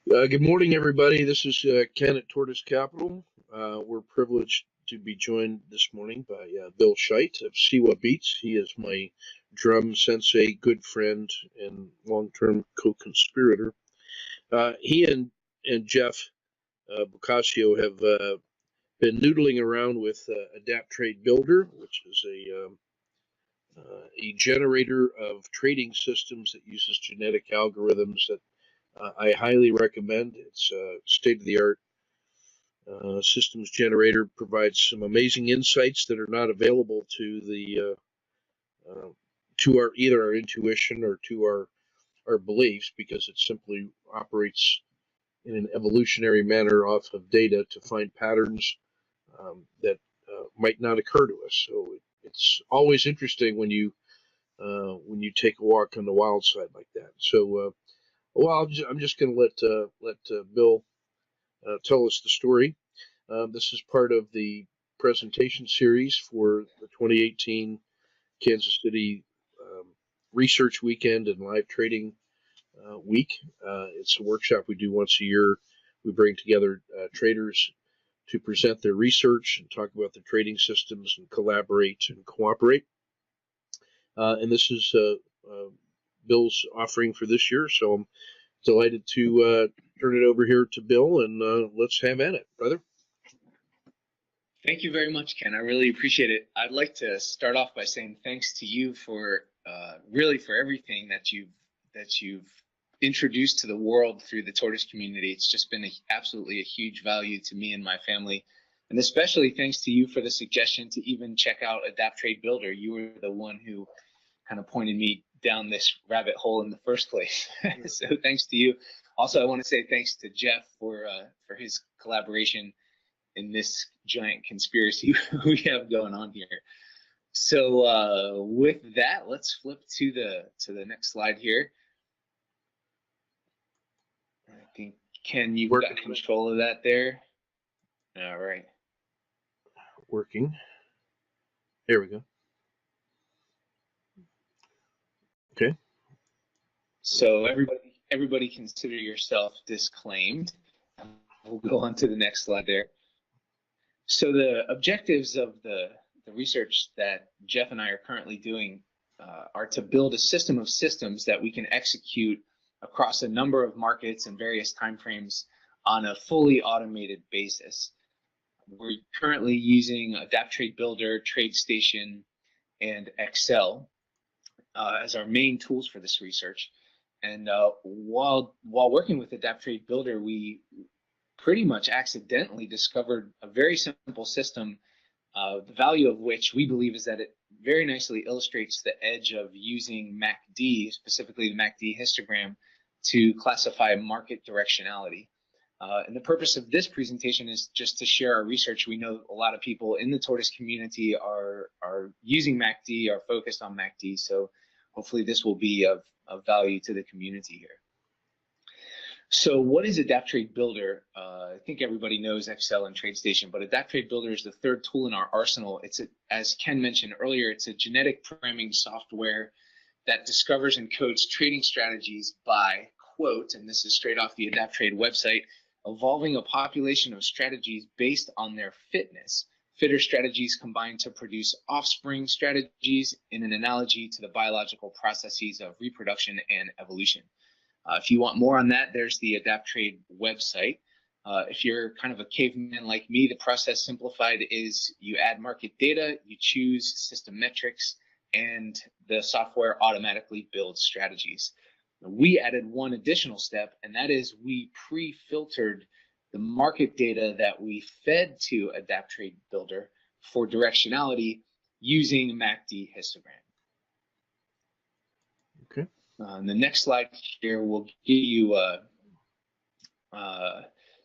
Good morning, everybody. This is Ken at Tortoise Capital. We're privileged to be joined this morning by Bill Scheit of See What Beats. He is my drum sensei, good friend, and long-term co-conspirator. He and Jeff Boccaccio have been noodling around with Adapt Trade Builder, which is a generator of trading systems that uses genetic algorithms that I highly recommend. It's state-of-the-art systems generator, provides some amazing insights that are not available to the to our either our intuition or to our beliefs, because it simply operates in an evolutionary manner off of data to find patterns that might not occur to us. So it's always interesting when you take a walk on the wild side like that. So well, I'm just going to let Bill tell us the story. This is part of the presentation series for the 2018 Kansas City Research Weekend and Live Trading Week. It's a workshop we do once a year. We bring together traders to present their research and talk about the trading systems and collaborate and cooperate. And this is Bill's offering for this year, so I'm delighted to turn it over here to Bill, and let's have at it, brother. Thank you very much, Ken. I really appreciate it. I'd like to start off by saying thanks to you for really for everything that you've introduced to the world through the tortoise community. It's just been absolutely a huge value to me and my family, and especially thanks to you for the suggestion to even check out Adapt Trade Builder. You were the one who kind of pointed me down this rabbit hole in the first place. So thanks to you. Also, I want to say thanks to Jeff for his collaboration in this giant conspiracy we have going on here. So with that, let's flip to the next slide here. I think, Ken, you've got control of that there. All right. Working. There we go. Okay. So everybody consider yourself disclaimed. We'll go on to the next slide there. So the objectives of the research that Jeff and I are currently doing are to build a system of systems that we can execute across a number of markets and various timeframes on a fully automated basis. We're currently using Adapt Trade Builder, TradeStation, and Excel as our main tools for this research. And while working with Adapt Trade Builder, we pretty much accidentally discovered a very simple system, the value of which we believe is that it very nicely illustrates the edge of using MACD, specifically the MACD histogram, to classify market directionality. And the purpose of this presentation is just to share our research. We know a lot of people in the tortoise community are using MACD, are focused on MACD, so hopefully this will be of value to the community here. So what is Adapt Trade Builder? I think everybody knows Excel and TradeStation, but Adapt Trade Builder is the third tool in our arsenal. As Ken mentioned earlier, it's a genetic programming software that discovers and codes trading strategies by, quote, and this is straight off the Adapt Trade website, evolving a population of strategies based on their fitness. Fitter strategies combine to produce offspring strategies in an analogy to the biological processes of reproduction and evolution. If you want more on that, there's the Adapt Trade website. If you're kind of a caveman like me, the process simplified is you add market data, you choose system metrics, and the software automatically builds strategies. We added one additional step, and that is we pre-filtered the market data that we fed to Adapt Trade Builder for directionality using MACD histogram. Okay. The next slide here will give you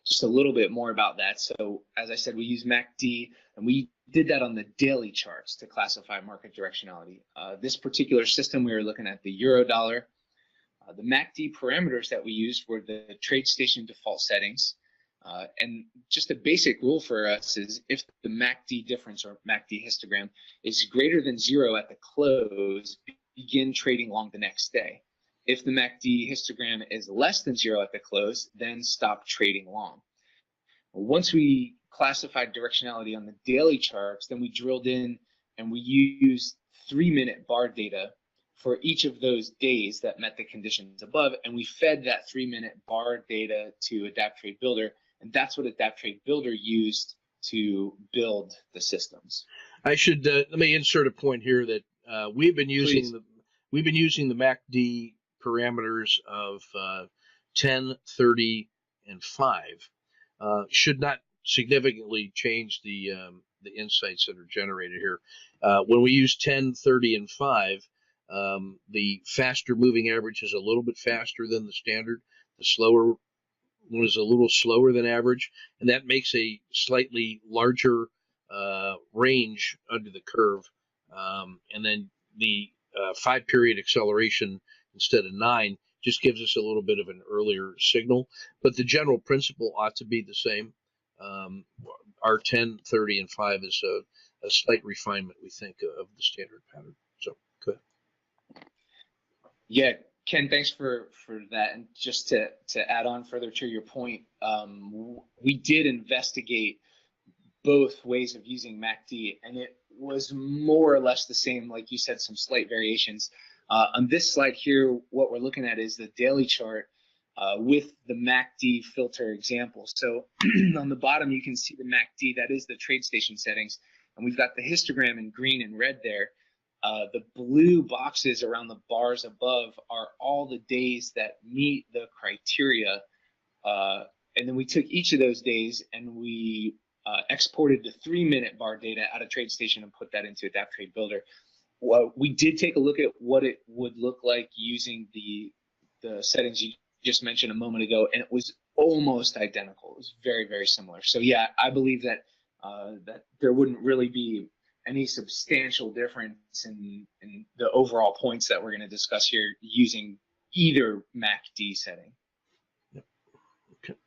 just a little bit more about that. So as I said, we use MACD, and we did that on the daily charts to classify market directionality. This particular system, we were looking at the euro dollar. The MACD parameters that we used were the TradeStation default settings. And just a basic rule for us is if the MACD difference or MACD histogram is greater than 0 at the close, begin trading long the next day. If the MACD histogram is less than 0 at the close, then stop trading long. Once we classified directionality on the daily charts, then we drilled in and we used 3-minute bar data for each of those days that met the conditions above, and we fed that 3-minute bar data to Adapt Trade Builder, and that's what Adapt Trade Builder used to build the systems. I should let me insert a point here that we've been using the MACD parameters of 10, 30, and 5. Should not significantly change the insights that are generated here. When we use 10, 30, and 5, the faster moving average is a little bit faster than the standard. The slower one is a little slower than average, and that makes a slightly larger range under the curve. And then the 5-period acceleration instead of 9 just gives us a little bit of an earlier signal, but the general principle ought to be the same. Our 10, 30, and 5 is a slight refinement, we think, of the standard pattern. So, go ahead. Yeah, Ken, thanks for that. And just to add on further to your point, we did investigate both ways of using MACD, and it was more or less the same, like you said, some slight variations. On this slide here, what we're looking at is the daily chart with the MACD filter example. So on the bottom, you can see the MACD, that is the trade station settings, and we've got the histogram in green and red there. The blue boxes around the bars above are all the days that meet the criteria. And then we took each of those days and we exported the 3-minute bar data out of TradeStation and put that into Adapt Trade Builder. Well, we did take a look at what it would look like using the settings you just mentioned a moment ago, and it was almost identical. It was very, very similar. So yeah, I believe that that there wouldn't really be any substantial difference in the overall points that we're going to discuss here using either MACD setting. Yep. Okay.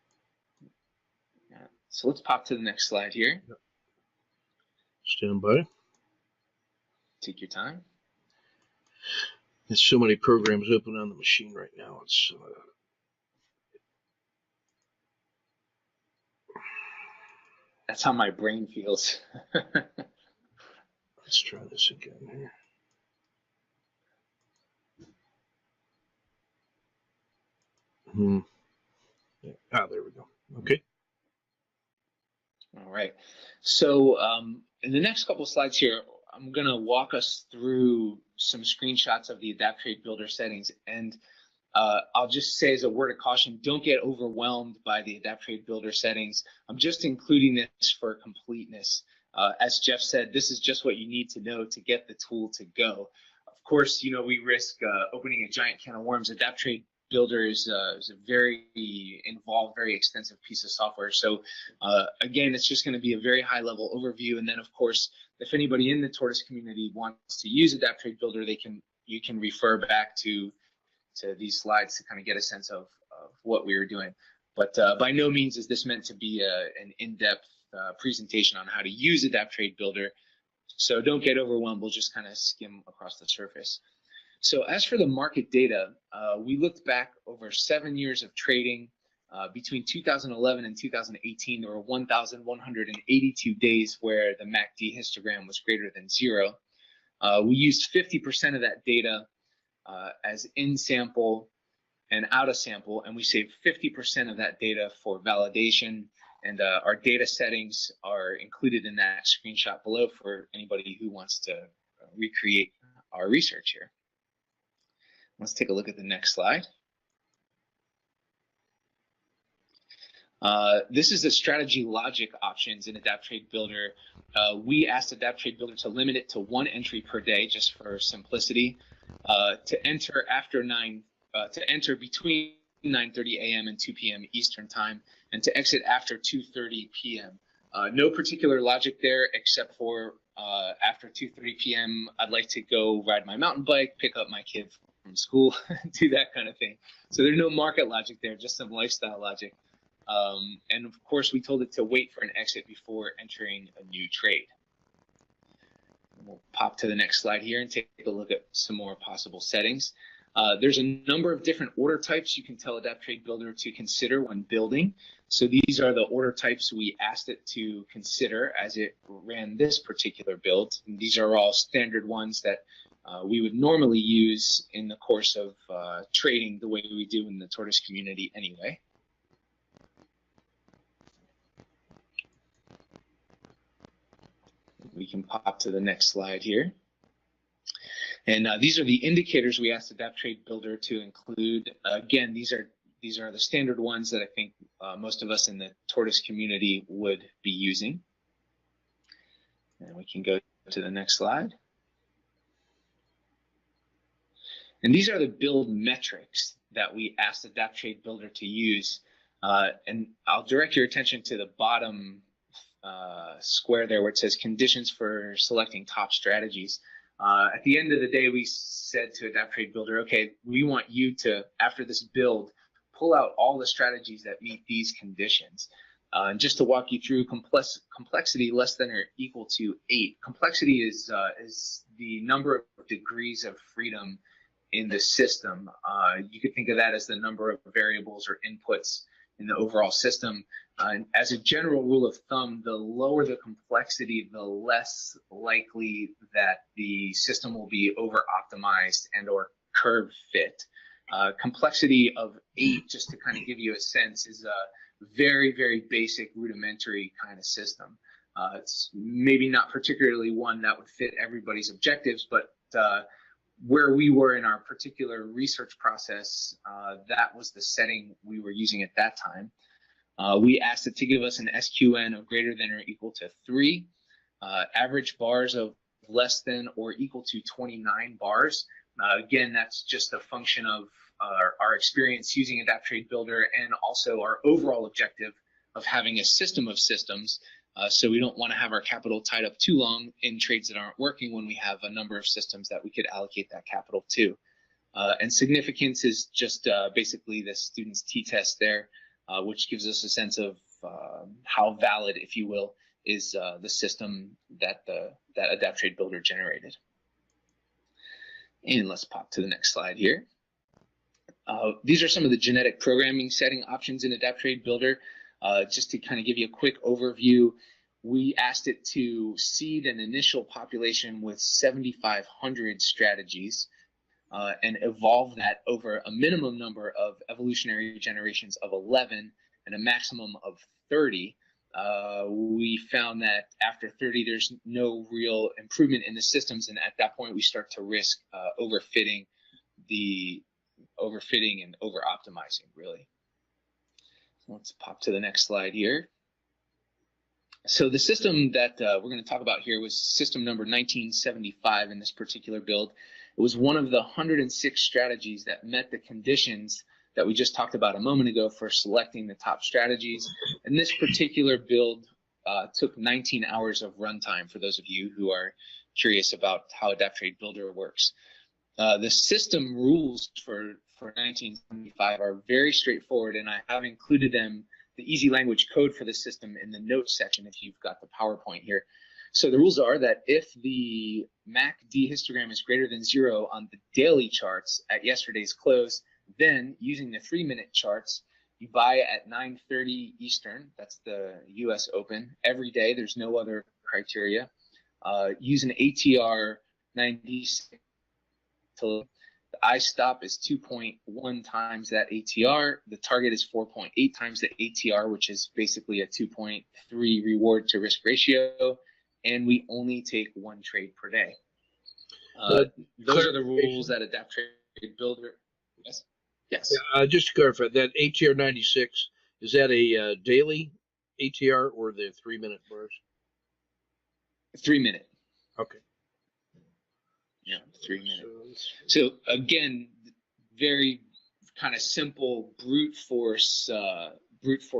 Yeah. So let's pop to the next slide here. Yep. Stand by. Take your time. There's so many programs open on the machine right now. It's that's how my brain feels. let's try this again here. Yeah. Ah, there we go. Okay. All right. So in the next couple slides here, I'm going to walk us through some screenshots of the Adapt Trade Builder settings. And I'll just say as a word of caution, don't get overwhelmed by the Adapt Trade Builder settings. I'm just including this for completeness. As Jeff said, this is just what you need to know to get the tool to go. Of course, you know, we risk opening a giant can of worms. Adapt Trade Builder is a very involved, very extensive piece of software. So again, it's just going to be a very high level overview. And then of course, if anybody in the Tortoise community wants to use Adapt Trade Builder, you can refer back to these slides to kind of get a sense of what we were doing. But by no means is this meant to be an in-depth presentation on how to use Adapt Trade Builder. So don't get overwhelmed. We'll just kind of skim across the surface. So as for the market data, we looked back over 7 years of trading. Between 2011 and 2018, there were 1,182 days where the MACD histogram was greater than 0. We used 50% of that data as in sample and out of sample, and we saved 50% of that data for validation. And our data settings are included in that screenshot below for anybody who wants to recreate our research here. Let's take a look at the next slide. This is the strategy logic options in Adapt Trade Builder. We asked Adapt Trade Builder to limit it to 1 entry per day, just for simplicity. To enter between 9:30 a.m. and 2 p.m. Eastern time, and to exit after 2:30 p.m. No particular logic there, except for after 2:30 p.m. I'd like to go ride my mountain bike, pick up my kid from school, do that kind of thing. So there's no market logic there, just some lifestyle logic. And of course, we told it to wait for an exit before entering a new trade. We'll pop to the next slide here and take a look at some more possible settings. There's a number of different order types you can tell Adapt Trade Builder to consider when building. So these are the order types we asked it to consider as it ran this particular build. And these are all standard ones that we would normally use in the course of trading the way we do in the tortoise community anyway. We can pop to the next slide here. And these are the indicators we asked Adapt Trade Builder to include. Again, these are the standard ones that I think most of us in the tortoise community would be using. And we can go to the next slide. And these are the build metrics that we asked Adapt Trade Builder to use. And I'll direct your attention to the bottom square there where it says conditions for selecting top strategies. At the end of the day, we said to Adapt Trade Builder, okay, we want you to, after this build, pull out all the strategies that meet these conditions. And just to walk you through complexity less than or equal to 8. Complexity is the number of degrees of freedom in the system. You could think of that as the number of variables or inputs in the overall system. And as a general rule of thumb, the lower the complexity, the less likely that the system will be over-optimized and or curve fit. Complexity of 8, just to kind of give you a sense, is a very, very basic rudimentary kind of system. It's maybe not particularly one that would fit everybody's objectives, but where we were in our particular research process, that was the setting we were using at that time. We asked it to give us an SQN of greater than or equal to 3, average bars of less than or equal to 29 bars. Again, that's just a function of our experience using Adapt Trade Builder and also our overall objective of having a system of systems. So we don't want to have our capital tied up too long in trades that aren't working when we have a number of systems that we could allocate that capital to. And significance is just basically the student's t-test there, which gives us a sense of how valid, if you will, is the system that that Adapt Trade Builder generated. And let's pop to the next slide here. These are some of the genetic programming setting options in Adapt Trade Builder. Just to kind of give you a quick overview, we asked it to seed an initial population with 7,500 strategies and evolve that over a minimum number of evolutionary generations of 11 and a maximum of 30. We found that after 30, there's no real improvement in the systems, and at that point, we start to risk overfitting and over-optimizing, really. So let's pop to the next slide here. So the system that we're going to talk about here was system number 1975 in this particular build. It was one of the 106 strategies that met the conditions that we just talked about a moment ago for selecting the top strategies. And this particular build took 19 hours of runtime for those of you who are curious about how Adapt Trade Builder works. The system rules for 1975 are very straightforward, and I have included them, the easy language code for the system, in the notes section if you've got the PowerPoint here. So the rules are that if the MACD histogram is greater than 0 on the daily charts at yesterday's close, then using the 3-minute charts, you buy at 9:30 Eastern, that's the US Open, every day. There's no other criteria. Use an ATR 96 till the I stop is 2.1 times that ATR. The target is 4.8 times the ATR, which is basically a 2.3 reward to risk ratio. And we only take 1 trade per day. Those are the rules that Adapt Trade Builder. Yes. Yes. Just to clarify, that ATR 96, is that a daily ATR or the 3-minute bars? 3-minute. Okay. Yeah, 3-minute. So again, very kind of simple brute force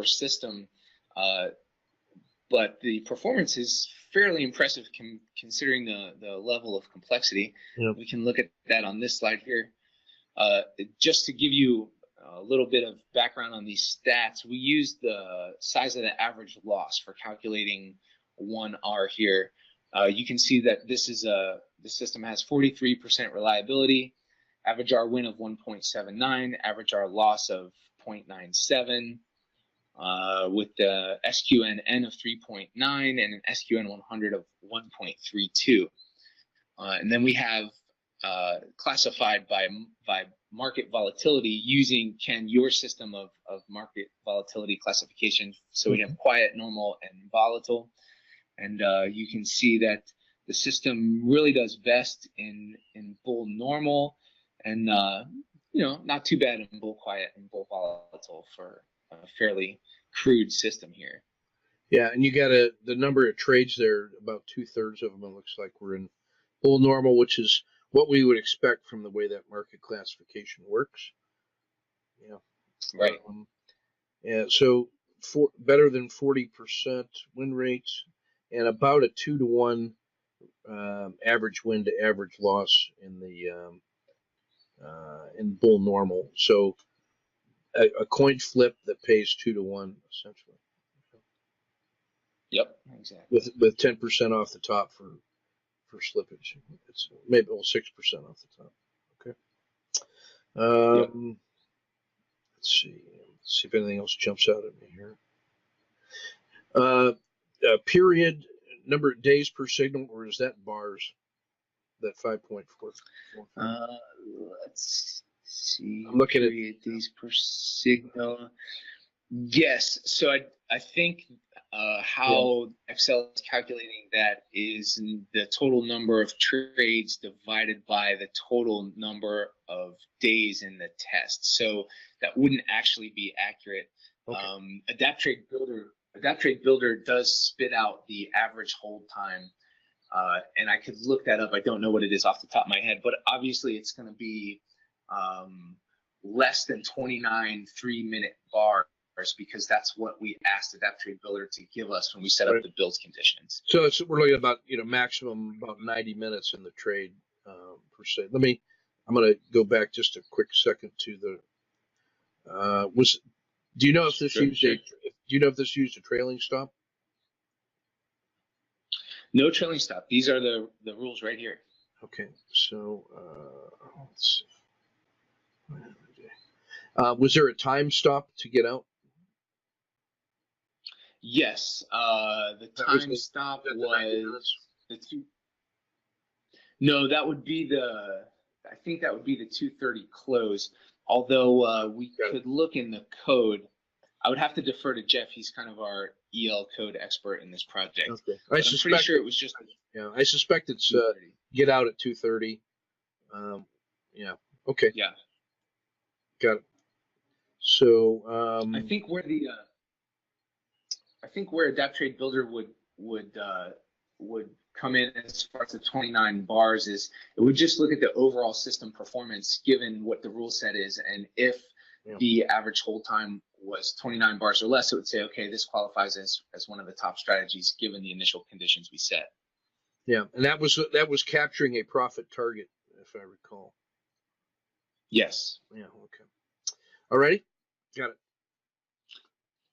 system, but the performance is fairly impressive considering the level of complexity. Yep. We can look at that on this slide here. Just to give you a little bit of background on these stats, we use the size of the average loss for calculating 1R here. You can see that this is the system has 43% reliability, average R win of 1.79, average R loss of 0.97, with the SQN-N of 3.9 and an SQN-100 of 1.32. And then we have classified by market volatility using, Ken, your system of market volatility classification. So we have quiet, normal, and volatile. And you can see that the system really does best in bull normal, and not too bad in bull quiet and bull volatile for a fairly crude system here. Yeah, and you got the number of trades there, about 2/3 of them, it looks like, we're in bull normal, which is what we would expect from the way that market classification works. Yeah. Right. Yeah, so better than 40% win rate and about a 2-to-1 average win to average loss in the in bull normal. So a coin flip that pays 2-to-1 essentially. Yep, exactly. With 10% off the top for slippage. It's maybe 6% off the top. Okay. Yep. Let's see if anything else jumps out at me here. Period, number of days per signal, or is that bars? That 5.4. Let's see. I'm looking at days per signal. Yes. So I think how Excel is calculating that is the total number of trades divided by the total number of days in the test. So that wouldn't actually be accurate. Okay. Adapt Trade Builder does spit out the average hold time, and I could look that up. I don't know what it is off the top of my head, but obviously it's going to be less than 29 3-minute bars, because that's what we asked Adapt Trade Builder to give us when we set up the build conditions. So we're looking at about maximum about 90 minutes in the trade per se. I'm going to go back just a quick second to the do you know if this used a trailing stop? No trailing stop. These are the rules right here. Okay, so let's see. Was there a time stop to get out? Yes, the time stop was the two. No, that would be I think that would be the 2:30 close. Although we could look in the code. I would have to defer to Jeff. He's kind of our EL code expert in this project. Okay. I'm pretty sure it was just. Yeah, I suspect it's get out at 2:30. Yeah. Okay. Yeah. Got it. So I think where Adapt Trade Builder would come in as far as the 29 bars is, it would just look at the overall system performance given what the rule set is, and if the average hold time was 29 bars or less, it would say, okay, this qualifies as one of the top strategies given the initial conditions we set. Yeah, and that was capturing a profit target, if I recall. Yes. Yeah. Okay. All righty. Got it.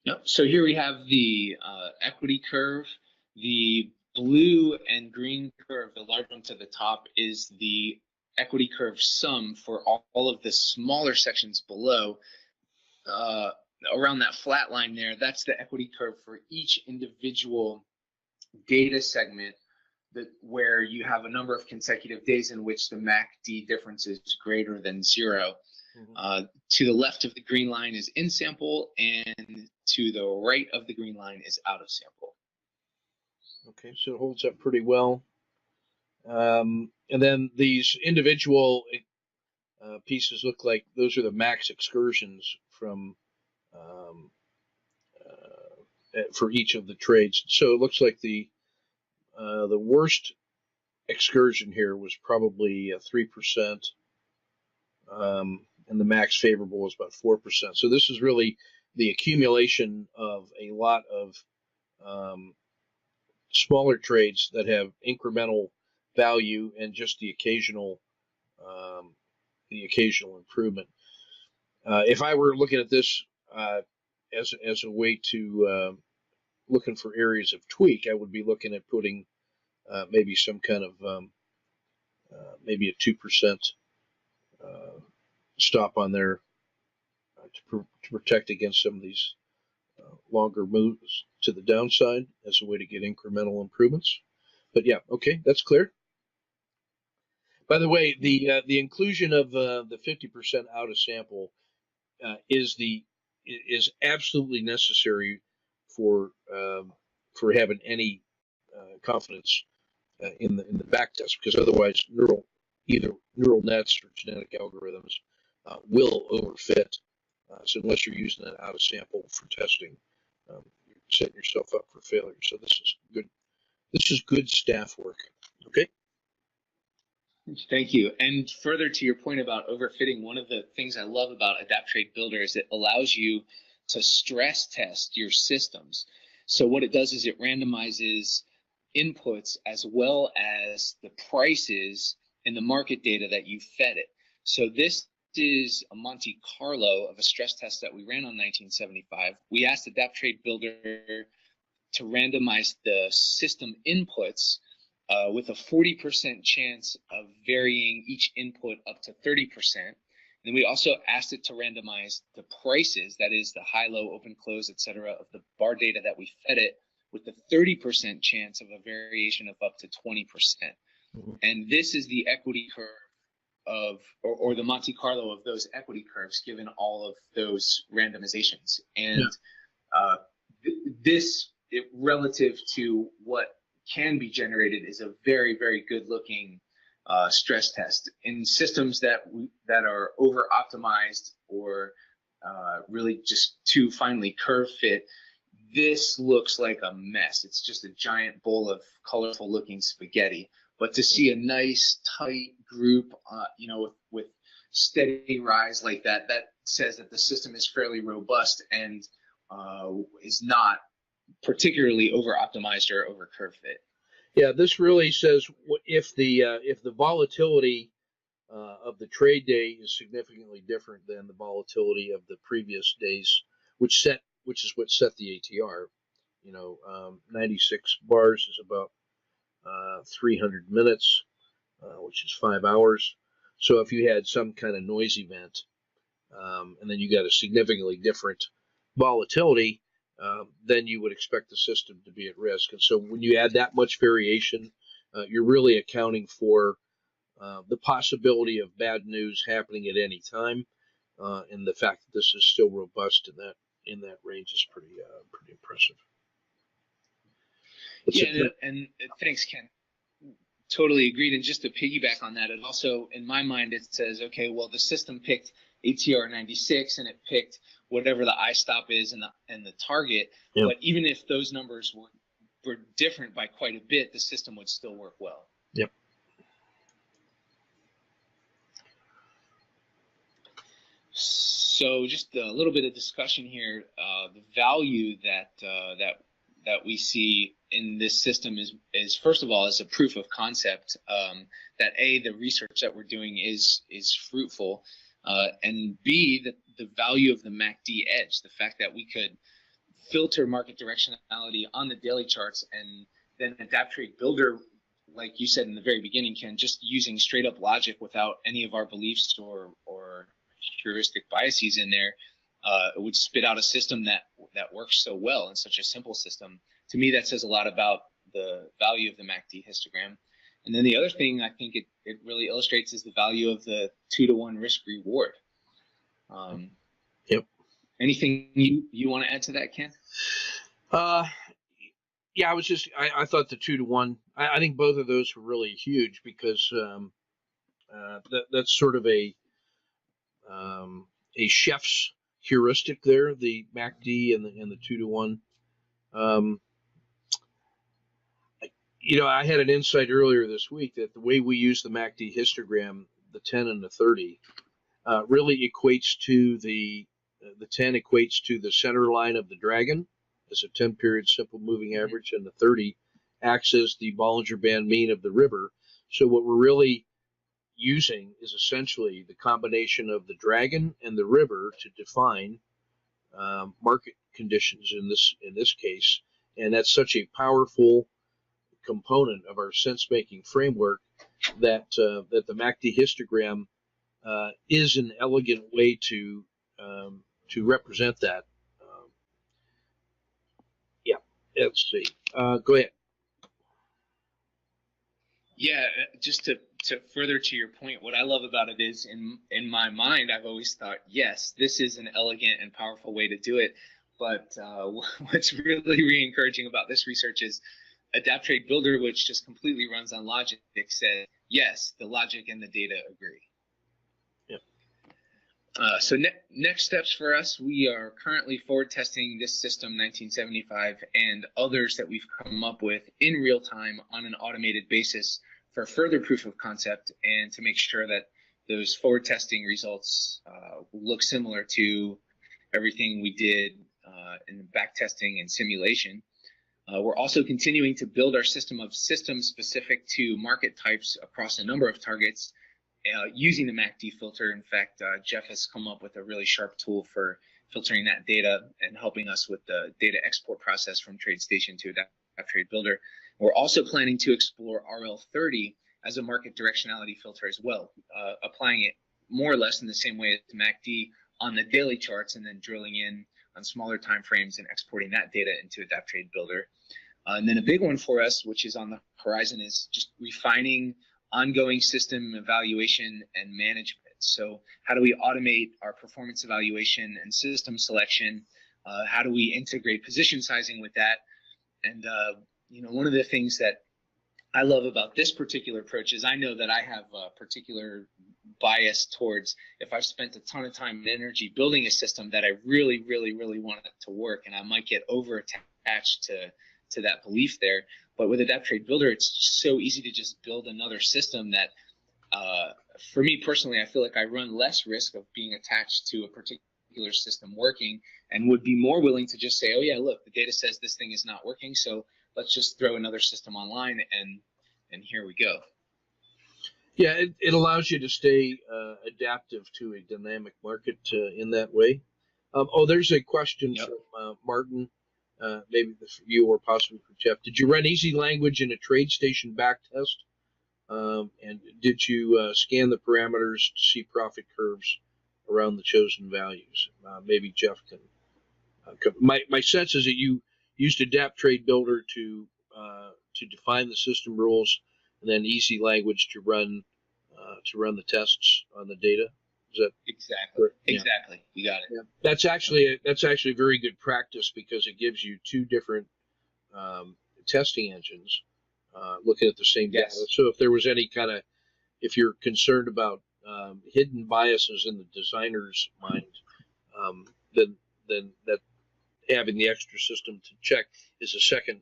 Yep. So here we have the equity curve. The blue and green curve, the large one to the top, is the equity curve sum for all of the smaller sections below. Around that flat line there, that's the equity curve for each individual data segment, where you have a number of consecutive days in which the MACD difference is greater than 0. Mm-hmm. To the left of the green line is in sample, and to the right of the green line is out of sample. Okay, so it holds up pretty well. And then these individual pieces look like those are the max excursions from for each of the trades. So it looks like the worst excursion here was probably 3%, and the max favorable was about 4%. So this is really the accumulation of a lot of smaller trades that have incremental value and just the occasional improvement. If I were looking at this as a way to looking for areas of tweak, I would be looking at putting maybe some kind of maybe a 2% stop on there to protect against some of these longer moves to the downside as a way to get incremental improvements. But yeah, okay, that's clear. By the way, the inclusion of the 50% out of sample is absolutely necessary for having any confidence in the back test, because otherwise either neural nets or genetic algorithms will overfit. So unless you're using that out of sample for testing, you're setting yourself up for failure. So this is good. This is good staff work. Okay. Thank you. And further to your point about overfitting, one of the things I love about AdaptTrade Builder is it allows you to stress test your systems. So what it does is it randomizes inputs as well as the prices and the market data that you fed it. So this is a Monte Carlo of a stress test that we ran on 1975. We asked AdaptTrade Builder to randomize the system inputs with a 40% chance of varying each input up to 30%. And then we also asked it to randomize the prices, that is the high, low, open, close, etc., of the bar data that we fed it, with the 30% chance of a variation of up to 20%. Mm-hmm. And this is the equity curve of, or the Monte Carlo of those equity curves, given all of those randomizations. And this, relative to what can be generated, is a very, very good looking stress test. In systems that are over optimized or really just too finely curve fit, this looks like a mess. It's just a giant bowl of colorful looking spaghetti. But to see a nice tight group, with steady rise like that, that says that the system is fairly robust and is not particularly over optimized or over curve fit. Yeah, this really says if the volatility of the trade day is significantly different than the volatility of the previous days, which is what set the ATR. 96 bars is about 300 minutes, which is 5 hours. So if you had some kind of noise event, and then you got a significantly different volatility, then you would expect the system to be at risk. And so when you add that much variation, you're really accounting for the possibility of bad news happening at any time, and the fact that this is still robust in that range is pretty impressive. And thanks, Ken. Totally agreed. And just to piggyback on that, it also, in my mind, it says, okay, well, the system picked ATR 96 and it picked whatever the I-stop is and the target. Yep. But even if those numbers were different by quite a bit, the system would still work well. Yep. So just a little bit of discussion here. The value that we see in this system is first of all, as a proof of concept, that the research that we're doing is fruitful, and B, the value of the MACD edge, the fact that we could filter market directionality on the daily charts, and then AdaptTrade Builder, like you said in the very beginning, Ken, just using straight up logic without any of our beliefs or heuristic biases in there, it would spit out a system that works so well, in such a simple system. To me, that says a lot about the value of the MACD histogram. And then the other thing I think it really illustrates is the value of the 2-to-1 risk reward. Yep. Anything you want to add to that, Ken? Yeah, I thought the 2-to-1. I think both of those were really huge, because that's sort of a chef's heuristic there, the MACD and the 2-to-1. I had an insight earlier this week that the way we use the MACD histogram, the 10 and the 30, really equates to the 10 equates to the center line of the dragon as a 10-period simple moving average, and the 30 acts as the Bollinger Band mean of the river. So what we're really using is essentially the combination of the dragon and the river to define market conditions in this case, and that's such a powerful component of our sense-making framework that the MACD histogram is an elegant way to represent that. Yeah, let's see. Go ahead. Yeah, just to further to your point, what I love about it is in my mind, I've always thought, yes, this is an elegant and powerful way to do it. But what's really encouraging about this research is Adapt Trade Builder, which just completely runs on logic, said, yes, the logic and the data agree. So next steps for us, we are currently forward testing this system 1975 and others that we've come up with in real time on an automated basis for further proof of concept and to make sure that those forward testing results look similar to everything we did in back testing and simulation. We're also continuing to build our system of systems specific to market types across a number of targets using the MACD filter. In fact, Jeff has come up with a really sharp tool for filtering that data and helping us with the data export process from TradeStation to Adapt Trade Builder. We're also planning to explore RL30 as a market directionality filter as well, applying it more or less in the same way as MACD on the daily charts and then drilling in on smaller time frames and exporting that data into Adapt Trade Builder. And then a big one for us, which is on the horizon, is just refining ongoing system evaluation and management. So how do we automate our performance evaluation and system selection? How do we integrate position sizing with that? And one of the things that I love about this particular approach is I know that I have a particular bias towards if I've spent a ton of time and energy building a system that I really want it to work, and I might get over attached to that belief there. But with Adapt Trade Builder, it's so easy to just build another system that, for me personally, I feel like I run less risk of being attached to a particular system working and would be more willing to just say, oh yeah, look, the data says this thing is not working, so let's just throw another system online and here we go. Yeah, it allows you to stay adaptive to a dynamic market in that way. There's a question from Martin. Maybe for you or possibly for Jeff. Did you run easy language in a TradeStation back test? And did you scan the parameters to see profit curves around the chosen values? Maybe Jeff can. My sense is that you used Adapt Trade Builder to define the system rules, and then easy language to run the tests on the data. Is that exactly? Yeah. Exactly. You got it. Yeah. That's actually very good practice because it gives you two different testing engines looking at the same data. So if there was any if you're concerned about hidden biases in the designer's mind, then that having the extra system to check is a second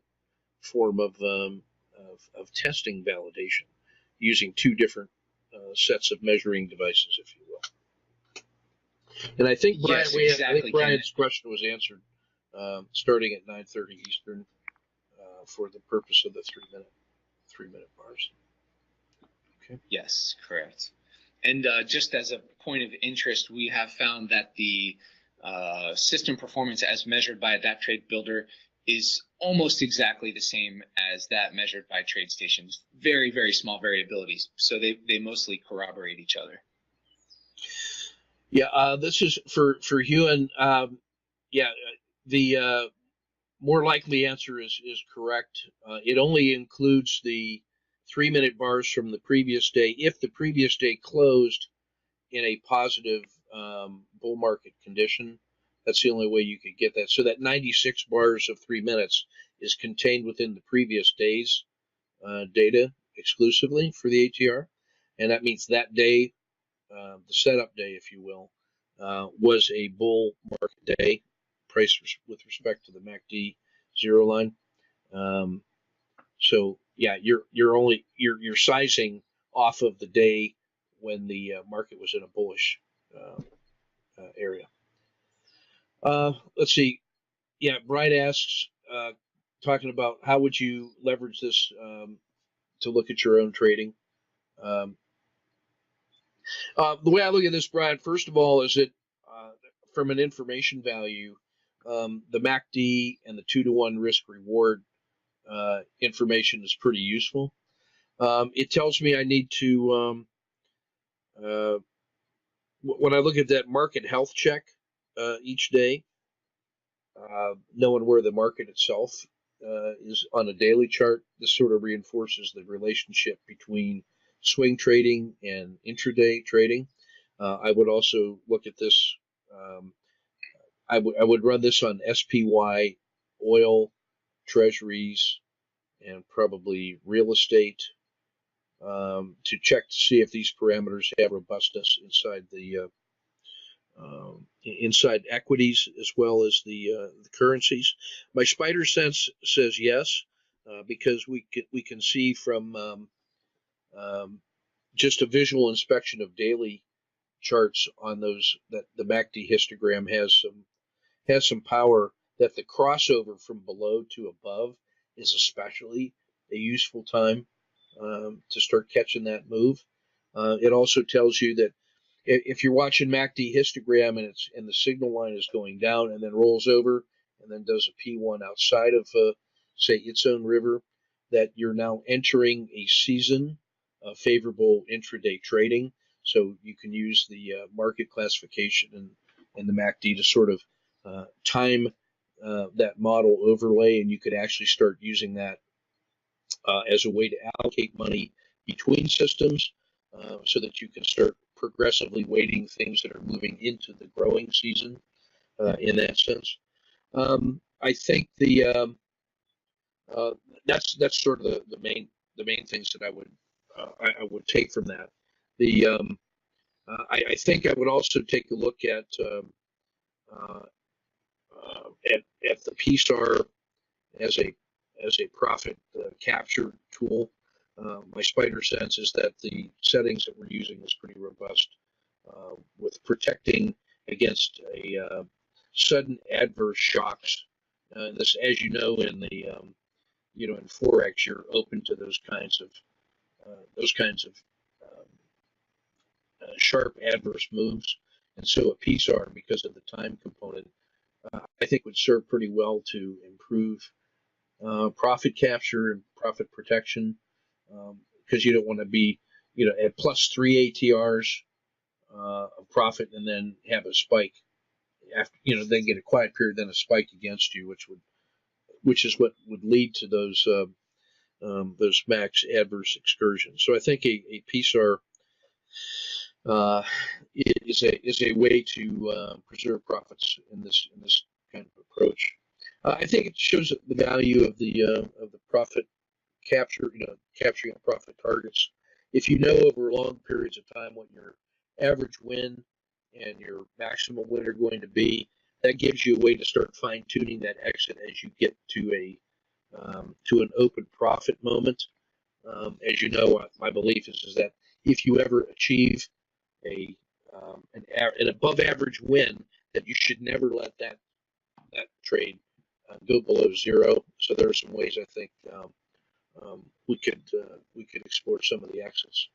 form of testing validation using two different sets of measuring devices, if you will. And I think Brian, Brian's question was answered starting at 9:30 Eastern for the purpose of the three minute bars. Okay. Yes, correct. And just as a point of interest, we have found that the system performance as measured by Adapt Trade Builder is almost exactly the same as that measured by TradeStation. Very small variabilities, so they mostly corroborate each other. Yeah, this is for Hewan. The more likely answer is correct. It only includes the 3 minute bars from the previous day if the previous day closed in a positive bull market condition. That's the only way you could get that. So that 96 bars of 3 minutes is contained within the previous day's data exclusively for the ATR, and that means that day, the setup day, if you will, was a bull market day, price with respect to the MACD zero line. So yeah, you're sizing off of the day when the market was in a bullish area. Let's see. Yeah, Brian asks, talking about how would you leverage this to look at your own trading. The way I look at this, Brian, first of all, is that from an information value, the MACD and the 2-to-1 risk reward information is pretty useful. It tells me I need to when I look at that market health check each day, knowing where the market itself is on a daily chart, this sort of reinforces the relationship between swing trading and intraday trading. I would also look at this. I would run this on SPY, oil, treasuries, and probably real estate to check to see if these parameters have robustness inside equities as well as the currencies. My spider sense says yes, because we can see from just a visual inspection of daily charts on those that the MACD histogram has some power, that the crossover from below to above is especially a useful time to start catching that move. It also tells you that if you're watching MACD histogram and the signal line is going down and then rolls over and then does a P1 outside of say its own river, that you're now entering a season of favorable intraday trading. So you can use the market classification and the MACD to sort of time that model overlay, and you could actually start using that as a way to allocate money between systems, so that you can start progressively weighting things that are moving into the growing season in that sense. I think that's sort of the main things that I would take from that. I think I would also take a look at the PSAR as a profit capture tool. My spider sense is that the settings that we're using is pretty robust with protecting against a sudden adverse shocks. This, as you know, in Forex, you're open to those kinds of um, sharp adverse moves, and so a PSAR, because of the time component, I think would serve pretty well to improve profit capture and profit protection, because you don't want to be, at +3 ATRs of profit and then have a spike after, then get a quiet period, then a spike against you, which is what would lead to those max adverse excursions. So I think a PSAR is a way to preserve profits in this kind of approach. I think it shows the value of the profit capture, capturing profit targets. If you know over long periods of time what your average win and your maximum win are going to be, that gives you a way to start fine tuning that exit as you get to an open profit moment. As you know, my belief is that if you ever achieve an above average win, that you should never let that trade go below zero. So there are some ways I think we could explore some of the exits.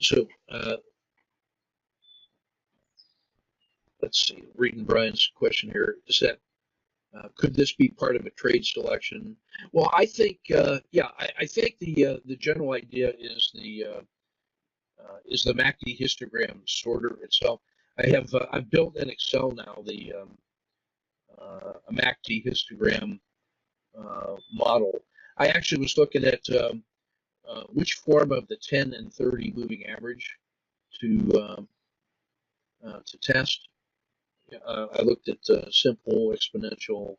So let's see. Reading Brian's question here, is that could this be part of a trade selection? Well, I think yeah. I think the general idea is the MACD histogram sorter itself. I've built in Excel now a MACD histogram model. I actually was looking at which form of the 10 and 30 moving average to test. I looked at simple, exponential,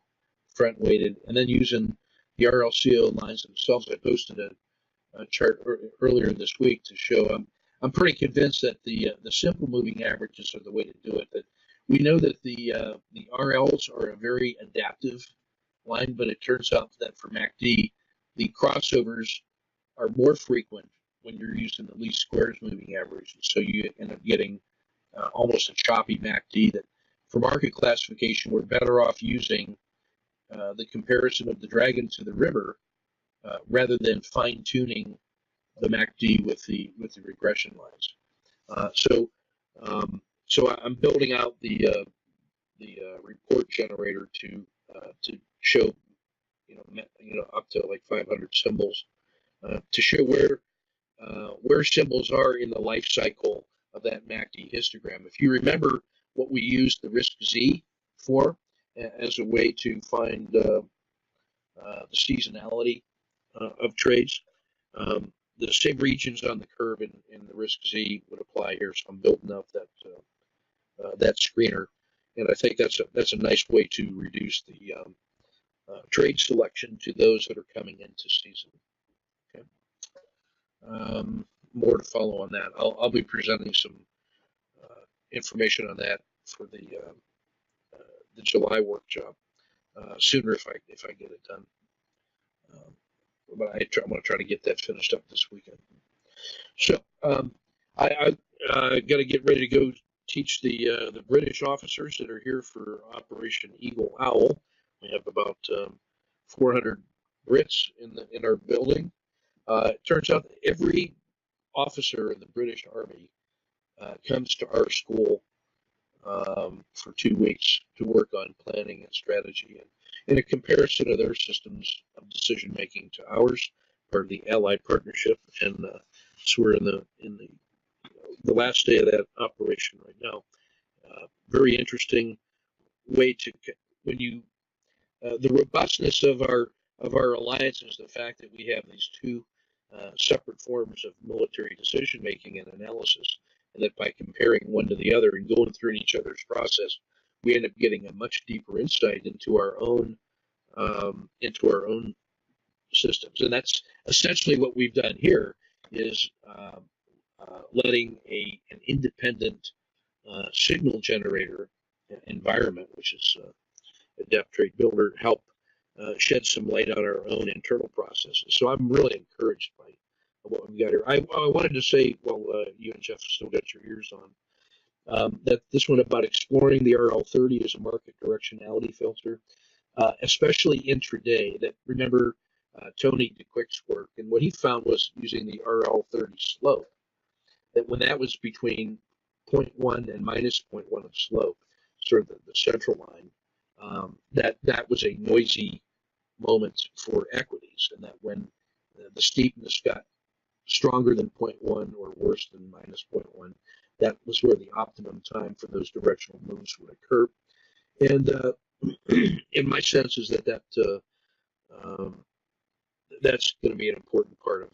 front weighted, and then using the RLCO lines themselves. I posted a chart earlier this week to show. I'm pretty convinced that the simple moving averages are the way to do it. That we know that the RLs are a very adaptive line, but it turns out that for MACD, the crossovers are more frequent when you're using the least squares moving average. So you end up getting almost a choppy MACD. That for market classification, we're better off using the comparison of the dragon to the river rather than fine tuning the MACD with the regression lines. So I'm building out the report generator to show up to like 500 symbols to show where where symbols are in the life cycle of that MACD histogram. If you remember what we used the risk Z for as a way to find the seasonality of trades, the same regions on the curve in the risk Z would apply here. So I'm building up that screener, and I think that's a nice way to reduce the trade selection to those that are coming into season. Okay. More to follow on that. I'll be presenting some information on that for the July workshop sooner if I get it done. But I'm going to try to get that finished up this weekend. So I got to get ready to go teach the British officers that are here for Operation Eagle Owl. We have about 400 Brits in our building. It turns out that every officer in the British Army comes to our school for 2 weeks to work on planning and strategy. And in a comparison of their systems of decision making to ours, part of the Allied Partnership, and so we're in the last day of that operation right now. Very interesting way to when you the robustness of our alliance is the fact that we have these two separate forms of military decision making and analysis, and that by comparing one to the other and going through each other's process, we end up getting a much deeper insight into our own systems. And that's essentially what we've done here is letting an independent signal generator environment, which is Adept Trade Builder, help shed some light on our own internal processes. So I'm really encouraged by what we've got here. I wanted to say, well, you and Jeff still got your ears on, that this one about exploring the RL30 as a market directionality filter, especially intraday. That remember Tony DeQuick's work, and what he found was using the RL30 slope, that when that was between 0.1 and minus 0.1 of slope, sort of the central line, that was a noisy moment for equities, and that when the steepness got stronger than 0.1 or worse than minus 0.1, that was where the optimum time for those directional moves would occur. And in my sense is that's going to be an important part of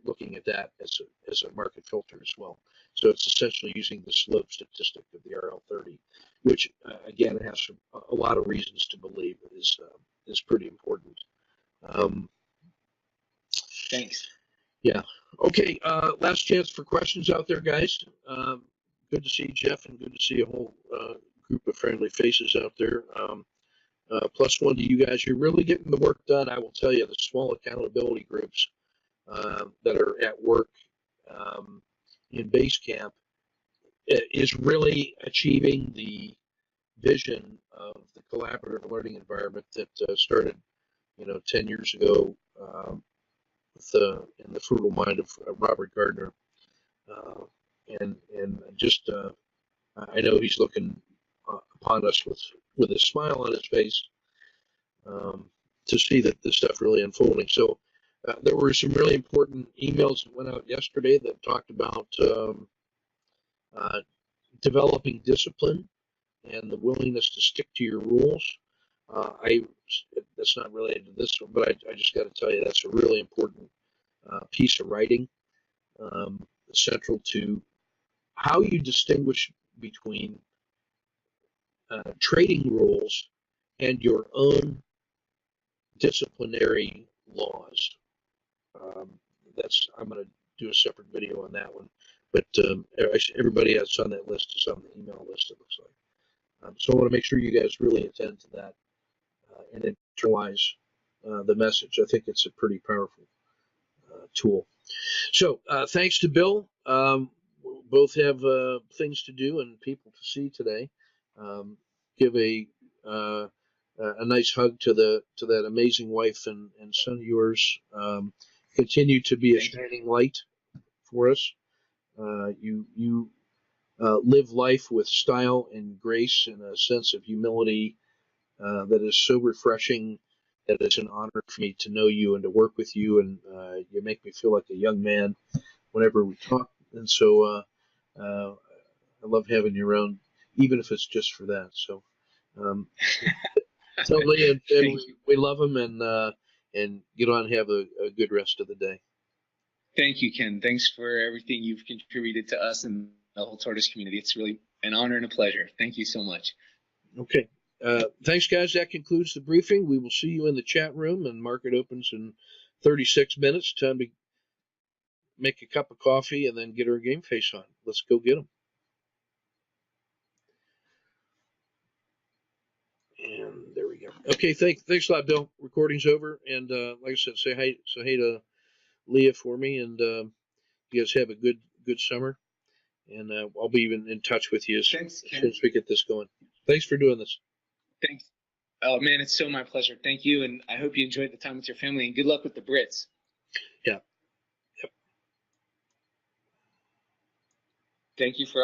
looking at that as a market filter as well. So it's essentially using the slope statistic of the RL30, which again has a lot of reasons to believe is pretty important. Thanks. Yeah. Okay. Last chance for questions out there, guys. Good to see Jeff, and good to see a whole group of friendly faces out there. Plus one to you guys. You're really getting the work done. I will tell you, the small accountability groups that are at work in base camp is really achieving the vision of the collaborative learning environment that started, 10 years ago in the frugal mind of Robert Gardner, and just I know he's looking upon us with a smile on his face to see that this stuff really unfolding. So there were some really important emails that went out yesterday that talked about developing discipline and the willingness to stick to your rules. That's not related to this one, but I just got to tell you that's a really important piece of writing, central to how you distinguish between trading rules and your own disciplinary laws. I'm going to do a separate video on that one, but everybody that's on that list is on the email list, it looks like. So I want to make sure you guys really attend to that and internalize the message. I think it's a pretty powerful tool. So thanks to Bill. Both have things to do and people to see today. Give a nice hug to that amazing wife and son of yours. Continue to be a shining light for us. You live life with style and grace and a sense of humility that is so refreshing that it's an honor for me to know you and to work with you, and you make me feel like a young man whenever we talk. And so I love having you around, even if it's just for that. So um, tell Lee and we love him, and get on and have a good rest of the day. Thank you, Ken. Thanks for everything you've contributed to us and the whole tortoise community. It's really an honor and a pleasure. Thank you so much. Okay. Thanks, guys. That concludes the briefing. We will see you in the chat room, and market opens in 36 minutes. Time to make a cup of coffee and then get our game face on. Let's go get them. And there we go. Okay, thanks a lot, Bill. Recording's over, and like I said, say hey to Leah for me, and you guys have a good summer, and I'll be even in touch with you as soon as we get this going. Thanks for doing this. Thanks. Oh man, it's so my pleasure. Thank you, and I hope you enjoyed the time with your family, and good luck with the Brits. Yeah. Thank you for